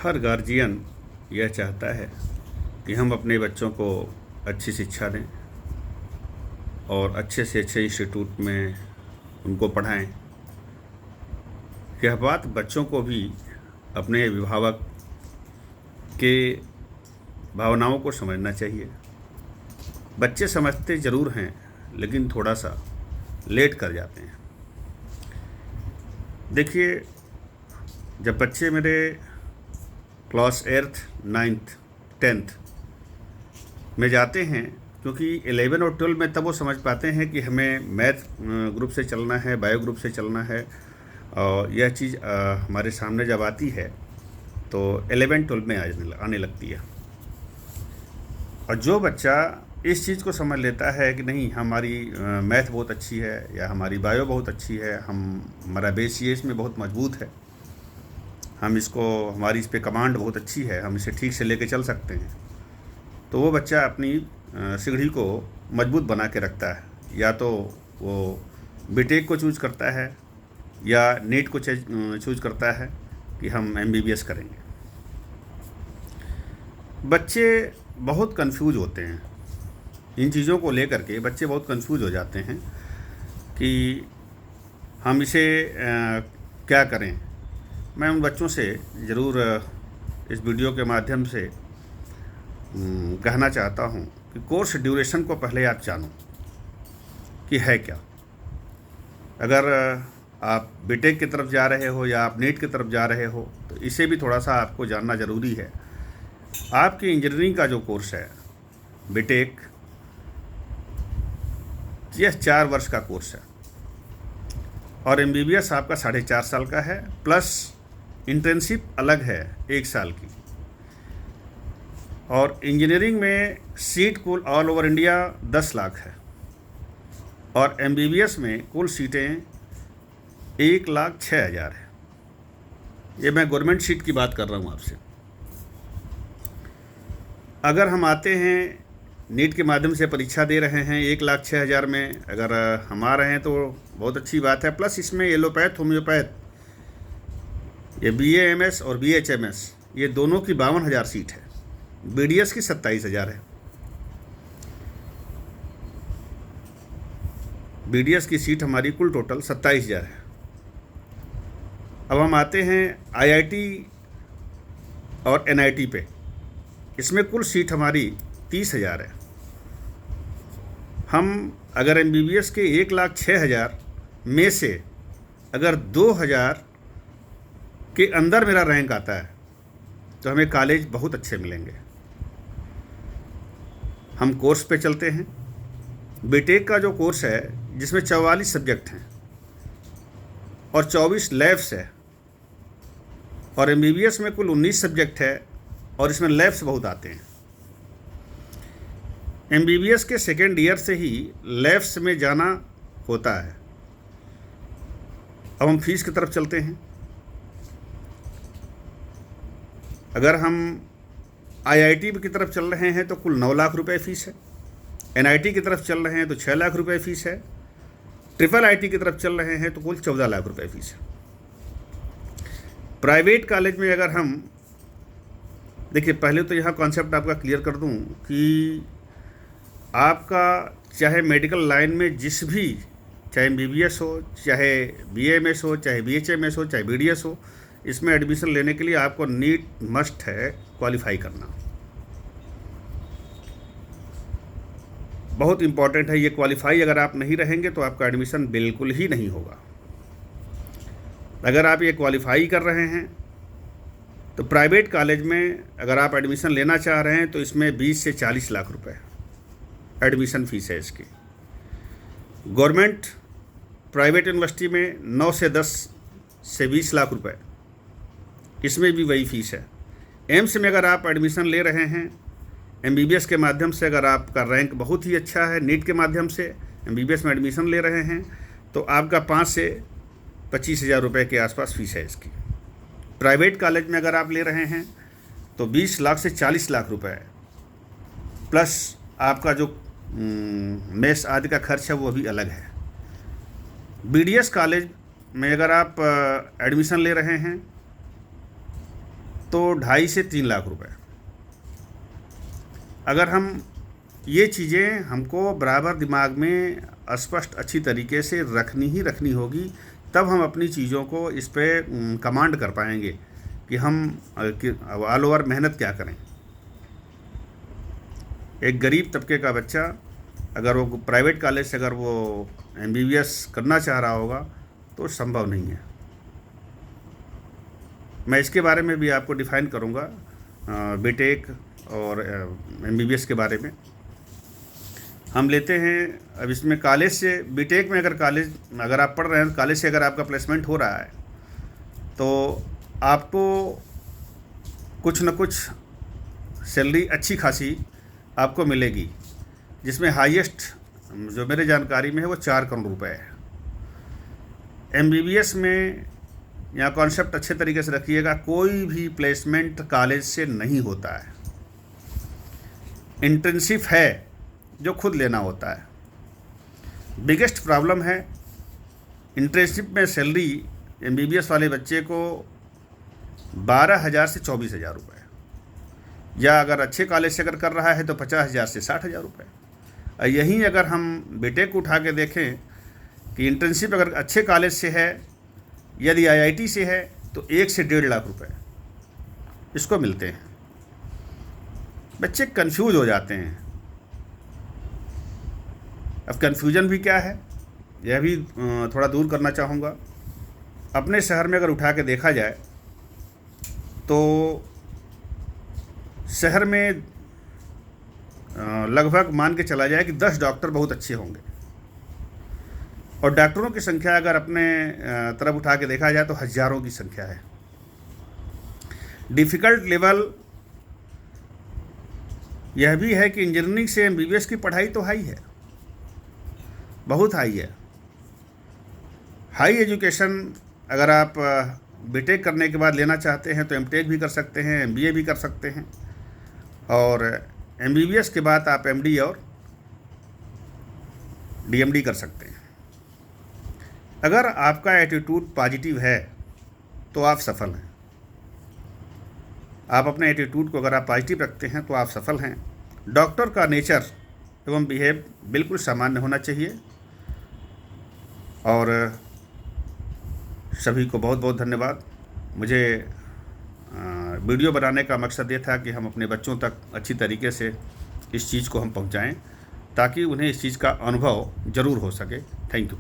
हर guardian यह चाहता है कि हम अपने बच्चों को अच्छी शिक्षा दें और अच्छे से अच्छे इंस्टीट्यूट में उनको पढ़ाएं। यह बात बच्चों को भी अपने अभिभावक के भावनाओं को समझना चाहिए। बच्चे समझते ज़रूर हैं, लेकिन थोड़ा सा लेट कर जाते हैं। देखिए, जब बच्चे मेरे क्लास 8th 9th 10th में जाते हैं, क्योंकि 11 और 12 में तब वो समझ पाते हैं कि हमें मैथ ग्रुप से चलना है, बायो ग्रुप से चलना है, और यह चीज़ हमारे सामने जब आती है तो 11-12 में आने लगती है। और जो बच्चा इस चीज़ को समझ लेता है कि नहीं, हमारी मैथ बहुत अच्छी है या हमारी बायो बहुत अच्छी है, हमारा बेस ये इसमें बहुत मजबूत है, हमारी इस पे कमांड बहुत अच्छी है, हम इसे ठीक से लेके चल सकते हैं, तो वो बच्चा अपनी सीढ़ी को मजबूत बना के रखता है। या तो वो बीटेक को चूज़ करता है या नीट को चूज़ करता है कि हम MBBS करेंगे। बच्चे बहुत कंफ्यूज होते हैं इन चीज़ों को लेकर के। बच्चे बहुत कंफ्यूज हो जाते हैं कि हम इसे क्या करें। मैं उन बच्चों से ज़रूर इस वीडियो के माध्यम से कहना चाहता हूं कि कोर्स ड्यूरेशन को पहले आप जानो कि है क्या। अगर आप बीटेक की तरफ जा रहे हो या आप नीट की तरफ जा रहे हो, तो इसे भी थोड़ा सा आपको जानना ज़रूरी है। आपकी इंजीनियरिंग का जो कोर्स है बीटेक, यह 4 वर्ष का कोर्स है और MBBS आपका 4.5 साल का है, प्लस इंटर्नशिप अलग है 1 साल की। और इंजीनियरिंग में सीट कुल ऑल ओवर इंडिया 10 लाख है और MBBS में कुल सीटें 1,06,000 है। ये मैं गवर्नमेंट सीट की बात कर रहा हूँ आपसे। अगर हम आते हैं नीट के माध्यम से परीक्षा दे रहे हैं 1,06,000 में, अगर हम आ रहे हैं तो बहुत अच्छी बात है। प्लस इसमें एलोपैथ, होम्योपैथ, ये BAMS और BHMS, ये दोनों की 52,000 सीट है। BDS की 27,000 है। BDS की सीट हमारी कुल टोटल 27,000 है। अब हम आते हैं IIT और NIT पे। इसमें कुल सीट हमारी 30,000 है। हम अगर MBBS के 1,06,000 में से अगर 2,000 के अंदर मेरा रैंक आता है तो हमें कॉलेज बहुत अच्छे मिलेंगे। हम कोर्स पे चलते हैं। बीटेक का जो कोर्स है, जिसमें 44 सब्जेक्ट हैं और 24 लैब्स है, और MBBS में कुल 19 सब्जेक्ट है और इसमें लैब्स बहुत आते हैं। MBBS के सेकेंड ईयर से ही लैब्स में जाना होता है। अब हम फीस की तरफ चलते हैं। अगर हम IIT की तरफ चल रहे हैं तो कुल 9 लाख रुपए फीस है। NIT की तरफ चल रहे हैं तो 6 लाख रुपए फीस है। IIIT की तरफ चल रहे हैं तो कुल 14 लाख रुपए फीस है। प्राइवेट कॉलेज में अगर हम देखिए, पहले तो यहाँ कॉन्सेप्ट आपका क्लियर कर दूँ कि आपका चाहे मेडिकल लाइन में चाहे MBBS हो, चाहे BAMS हो, चाहे BHMS हो, चाहे BDS हो, इसमें एडमिशन लेने के लिए आपको नीट मस्ट है क्वालिफाई करना। बहुत इम्पॉर्टेंट है ये क्वालिफाई। अगर आप नहीं रहेंगे तो आपका एडमिशन बिल्कुल ही नहीं होगा। अगर आप ये क्वालिफाई कर रहे हैं तो प्राइवेट कॉलेज में अगर आप एडमिशन लेना चाह रहे हैं तो इसमें 20 से 40 लाख रुपए एडमिशन फ़ीस है इसकी। गवर्नमेंट प्राइवेट यूनिवर्सिटी में 9 से 10 से 20 लाख रुपए, इसमें भी वही फ़ीस है। एम्स में अगर आप एडमिशन ले रहे हैं MBBS के माध्यम से, अगर आपका रैंक बहुत ही अच्छा है, नीट के माध्यम से MBBS में एडमिशन ले रहे हैं, तो आपका 5 से 25,000 रुपये के आसपास फ़ीस है इसकी। प्राइवेट कॉलेज में अगर आप ले रहे हैं तो 20 लाख से 40 लाख रुपए, प्लस आपका जो मेस आदि का खर्च है वो भी अलग है। BDS कॉलेज में अगर आप एडमिशन ले रहे हैं तो 2.5 से 3 लाख रुपए। अगर हम ये चीज़ें हमको बराबर दिमाग में स्पष्ट अच्छी तरीके से रखनी होगी, तब हम अपनी चीज़ों को इस पे कमांड कर पाएंगे कि हम ऑल ओवर मेहनत क्या करें। एक गरीब तबके का बच्चा अगर वो प्राइवेट कॉलेज से अगर वो MBBS करना चाह रहा होगा तो संभव नहीं है। मैं इसके बारे में भी आपको डिफ़ाइन करूँगा, बीटेक और MBBS के बारे में। हम लेते हैं अब इसमें कॉलेज से बीटेक में अगर आप पढ़ रहे हैं, कॉलेज से अगर आपका प्लेसमेंट हो रहा है तो आपको कुछ न कुछ सैलरी अच्छी खासी आपको मिलेगी, जिसमें हाईएस्ट जो मेरे जानकारी में है वो 4 करोड़ रुपए है। MBBS में यहाँ कॉन्सेप्ट अच्छे तरीके से रखिएगा, कोई भी प्लेसमेंट कॉलेज से नहीं होता है। इंटर्नशिप है जो खुद लेना होता है। बिगेस्ट प्रॉब्लम है इंटर्नशिप में सैलरी MBBS वाले बच्चे को 12,000 से 24,000 रुपये, या अगर अच्छे कॉलेज से अगर कर रहा है तो 50,000 से 60,000 रुपये। यहीं अगर हम बीटेक उठा के देखें कि इंटर्नशिप अगर अच्छे कॉलेज से है, यदि IIT से है तो 1 से 1.5 लाख रुपए इसको मिलते हैं। बच्चे कंफ्यूज हो जाते हैं। अब कन्फ्यूजन भी क्या है, यह भी थोड़ा दूर करना चाहूँगा। अपने शहर में अगर उठा के देखा जाए तो शहर में लगभग मान के चला जाए कि 10 डॉक्टर बहुत अच्छे होंगे, और डॉक्टरों की संख्या अगर अपने तरफ उठा के देखा जाए तो हज़ारों की संख्या है। डिफ़िकल्ट लेवल यह भी है कि इंजीनियरिंग से MBBS की पढ़ाई तो हाई है, बहुत हाई है। हाई एजुकेशन अगर आप बीटेक करने के बाद लेना चाहते हैं तो MTech भी कर सकते हैं, MBA भी कर सकते हैं, और MBBS के बाद आप MD और DMD कर सकते हैं। अगर आपका एटीट्यूड पॉजिटिव है तो आप सफल हैं। आप अपने एटीट्यूड को अगर आप पॉजिटिव रखते हैं तो आप सफल हैं। डॉक्टर का नेचर एवं बिहेव बिल्कुल सामान्य होना चाहिए। और सभी को बहुत बहुत धन्यवाद। मुझे वीडियो बनाने का मकसद ये था कि हम अपने बच्चों तक अच्छी तरीके से इस चीज़ को हम पहुंचाएं, ताकि उन्हें इस चीज़ का अनुभव ज़रूर हो सके। Thank you.